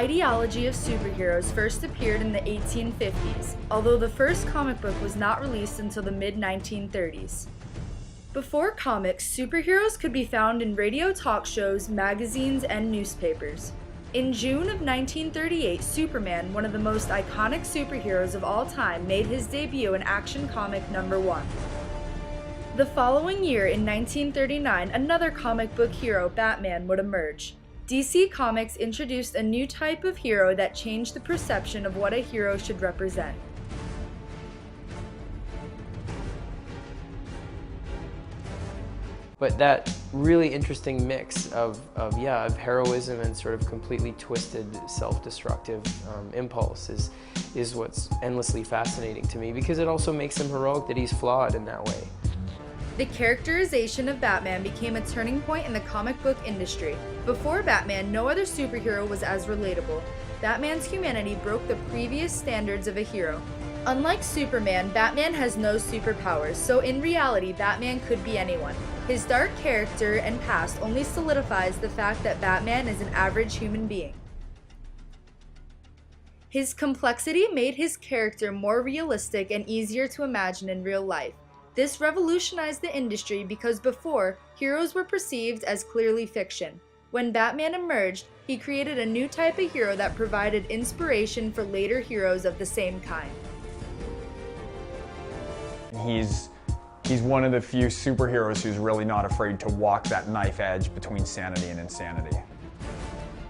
ideology of superheroes first appeared in the 1850s, although the first comic book was not released until the mid-1930s. Before comics, superheroes could be found in radio talk shows, magazines, and newspapers. In June of 1938, Superman, one of the most iconic superheroes of all time, made his debut in Action Comic #1. The following year, in 1939, another comic book hero, Batman, would emerge. DC Comics introduced a new type of hero that changed the perception of what a hero should represent. But that really interesting mix of heroism and sort of completely twisted self-destructive impulse is what's endlessly fascinating to me, because it also makes him heroic that he's flawed in that way. The characterization of Batman became a turning point in the comic book industry. Before Batman, no other superhero was as relatable. Batman's humanity broke the previous standards of a hero. Unlike Superman, Batman has no superpowers, so in reality, Batman could be anyone. His dark character and past only solidifies the fact that Batman is an average human being. His complexity made his character more realistic and easier to imagine in real life. This revolutionized the industry because before, heroes were perceived as clearly fiction. When Batman emerged, he created a new type of hero that provided inspiration for later heroes of the same kind. He's one of the few superheroes who's really not afraid to walk that knife edge between sanity and insanity.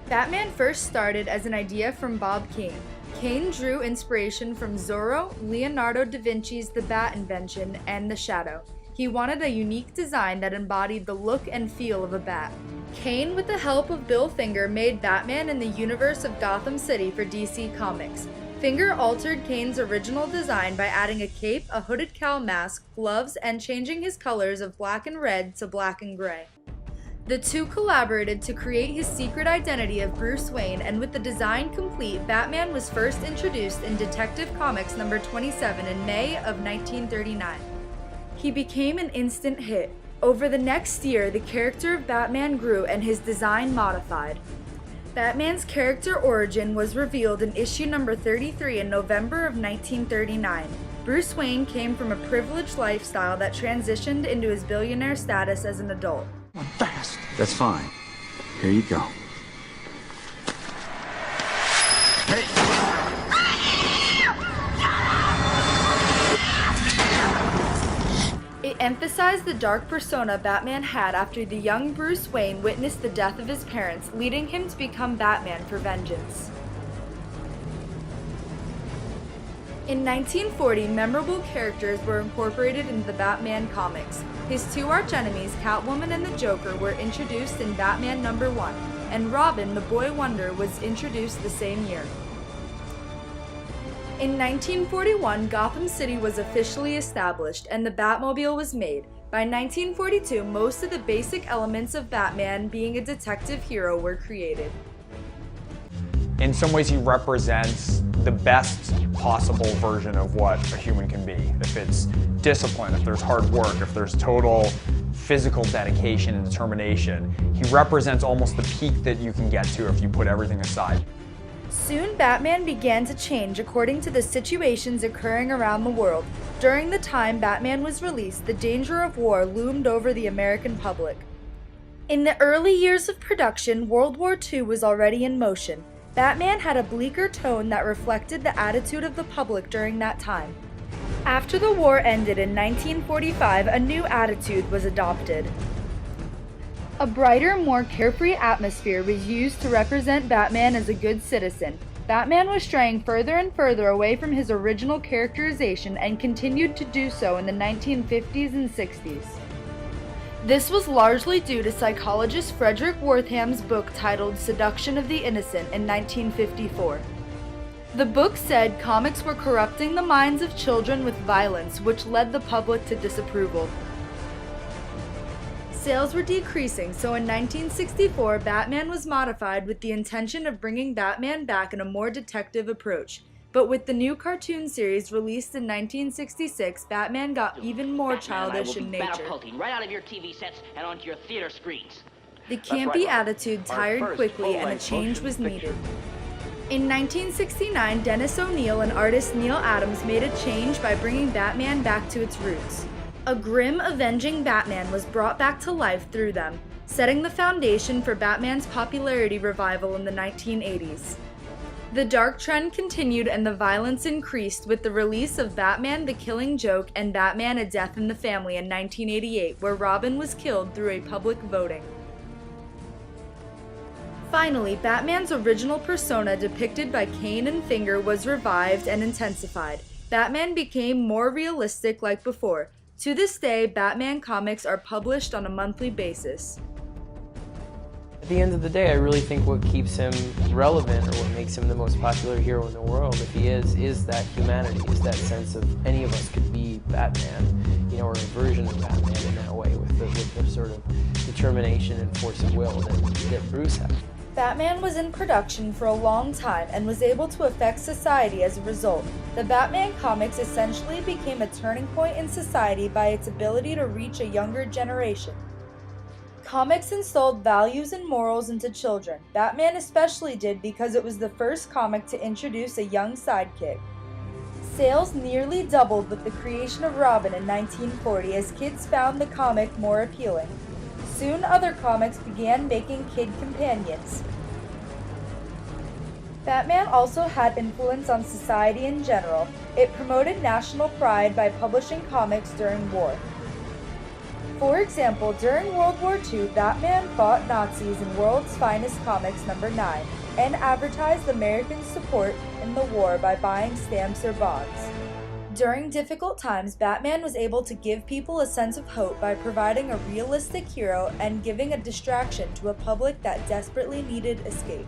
Batman first started as an idea from Bob Kane. Kane drew inspiration from Zorro, Leonardo da Vinci's The Bat invention, and The Shadow. He wanted a unique design that embodied the look and feel of a bat. Kane, with the help of Bill Finger, made Batman in the universe of Gotham City for DC Comics. Finger altered Kane's original design by adding a cape, a hooded cowl mask, gloves, and changing his colors of black and red to black and gray. The two collaborated to create his secret identity of Bruce Wayne, and with the design complete, Batman was first introduced in Detective Comics #27 in May of 1939. He became an instant hit. Over the next year, the character of Batman grew and his design modified. Batman's character origin was revealed in issue number 33 in November of 1939. Bruce Wayne came from a privileged lifestyle that transitioned into his billionaire status as an adult. Fast. That's fine. Here you go. Hey! It emphasized the dark persona Batman had after the young Bruce Wayne witnessed the death of his parents, leading him to become Batman for vengeance. In 1940, memorable characters were incorporated into the Batman comics. His two archenemies, Catwoman and the Joker, were introduced in Batman #1, and Robin, the Boy Wonder, was introduced the same year. In 1941, Gotham City was officially established, and the Batmobile was made. By 1942, most of the basic elements of Batman being a detective hero were created. In some ways, he represents the best possible version of what a human can be. If it's discipline, if there's hard work, if there's total physical dedication and determination, he represents almost the peak that you can get to if you put everything aside. Soon, Batman began to change according to the situations occurring around the world. During the time Batman was released, the danger of war loomed over the American public. In the early years of production, World War II was already in motion. Batman had a bleaker tone that reflected the attitude of the public during that time. After the war ended in 1945, a new attitude was adopted. A brighter, more carefree atmosphere was used to represent Batman as a good citizen. Batman was straying further and further away from his original characterization and continued to do so in the 1950s and 60s. This was largely due to psychologist Frederick Wortham's book titled Seduction of the Innocent in 1954. The book said comics were corrupting the minds of children with violence, which led the public to disapproval. Sales were decreasing, so in 1964, Batman was modified with the intention of bringing Batman back in a more detective approach. But with the new cartoon series released in 1966, Batman got even more childish in nature. Right out of your TV sets and onto your theater screens. The campy attitude tired quickly, and a change was needed. In 1969, Dennis O'Neil and artist Neil Adams made a change by bringing Batman back to its roots. A grim, avenging Batman was brought back to life through them, setting the foundation for Batman's popularity revival in the 1980s. The dark trend continued and the violence increased with the release of Batman the Killing Joke and Batman A Death in the Family in 1988, where Robin was killed through a public voting. Finally, Batman's original persona depicted by cane and finger was revived and intensified. Batman became more realistic like before. To this day, Batman comics are published on a monthly basis. At the end of the day, I really think what keeps him relevant, or what makes him the most popular hero in the world, if he is that humanity, is that sense of any of us could be Batman, or a version of Batman in that way, with the sort of determination and force of will that Bruce had. Batman was in production for a long time and was able to affect society as a result. The Batman comics essentially became a turning point in society by its ability to reach a younger generation. Comics installed values and morals into children. Batman especially did because it was the first comic to introduce a young sidekick. Sales nearly doubled with the creation of Robin in 1940 as kids found the comic more appealing. Soon other comics began making kid companions. Batman also had influence on society in general. It promoted national pride by publishing comics during war. For example, during World War II, Batman fought Nazis in World's Finest Comics number 9 and advertised American support in the war by buying stamps or bonds. During difficult times, Batman was able to give people a sense of hope by providing a realistic hero and giving a distraction to a public that desperately needed escape.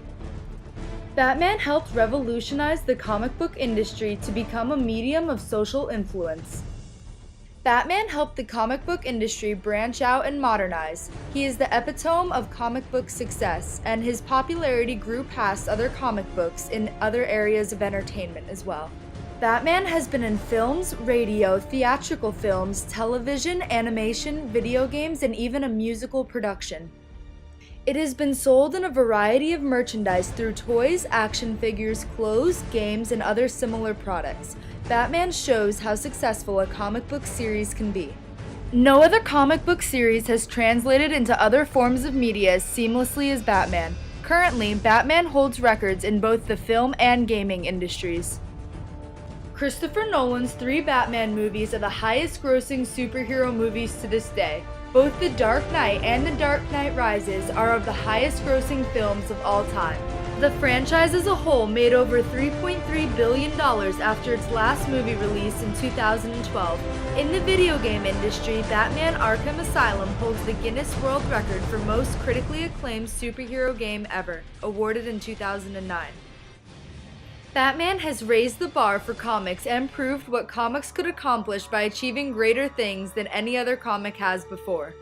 Batman helped revolutionize the comic book industry to become a medium of social influence. Batman helped the comic book industry branch out and modernize. He is the epitome of comic book success, and his popularity grew past other comic books in other areas of entertainment as well. Batman has been in films, radio, theatrical films, television, animation, video games, and even a musical production. It has been sold in a variety of merchandise through toys, action figures, clothes, games, and other similar products. Batman shows how successful a comic book series can be. No other comic book series has translated into other forms of media as seamlessly as Batman. Currently, Batman holds records in both the film and gaming industries. Christopher Nolan's 3 Batman movies are the highest-grossing superhero movies to this day. Both The Dark Knight and The Dark Knight Rises are of the highest-grossing films of all time. The franchise as a whole made over $3.3 billion after its last movie release in 2012. In the video game industry, Batman Arkham Asylum holds the Guinness World Record for most critically acclaimed superhero game ever, awarded in 2009. Batman has raised the bar for comics and proved what comics could accomplish by achieving greater things than any other comic has before.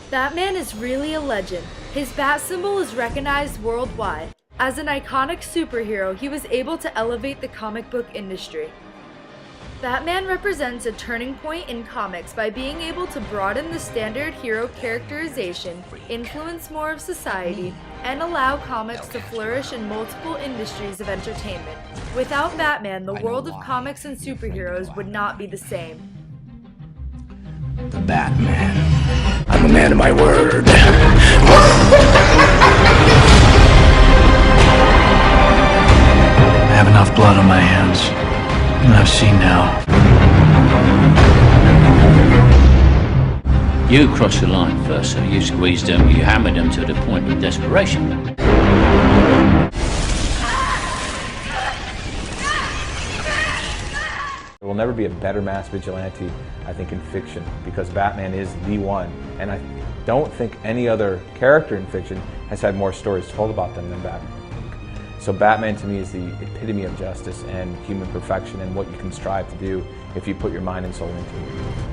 Batman is really a legend. His bat symbol is recognized worldwide. As an iconic superhero, he was able to elevate the comic book industry. Batman represents a turning point in comics by being able to broaden the standard hero characterization, influence more of society, and allow comics to flourish in multiple industries of entertainment. Without Batman, the world of comics and superheroes would not be the same. The Batman. I'm a man of my word. I have enough blood on my hands. I've seen now. You crossed the line first, so you squeezed them, you hammered them to the point of desperation. There will never be a better mass vigilante, I think, in fiction, because Batman is the one. And I don't think any other character in fiction has had more stories told about them than Batman. So Batman to me is the epitome of justice and human perfection and what you can strive to do if you put your mind and soul into it.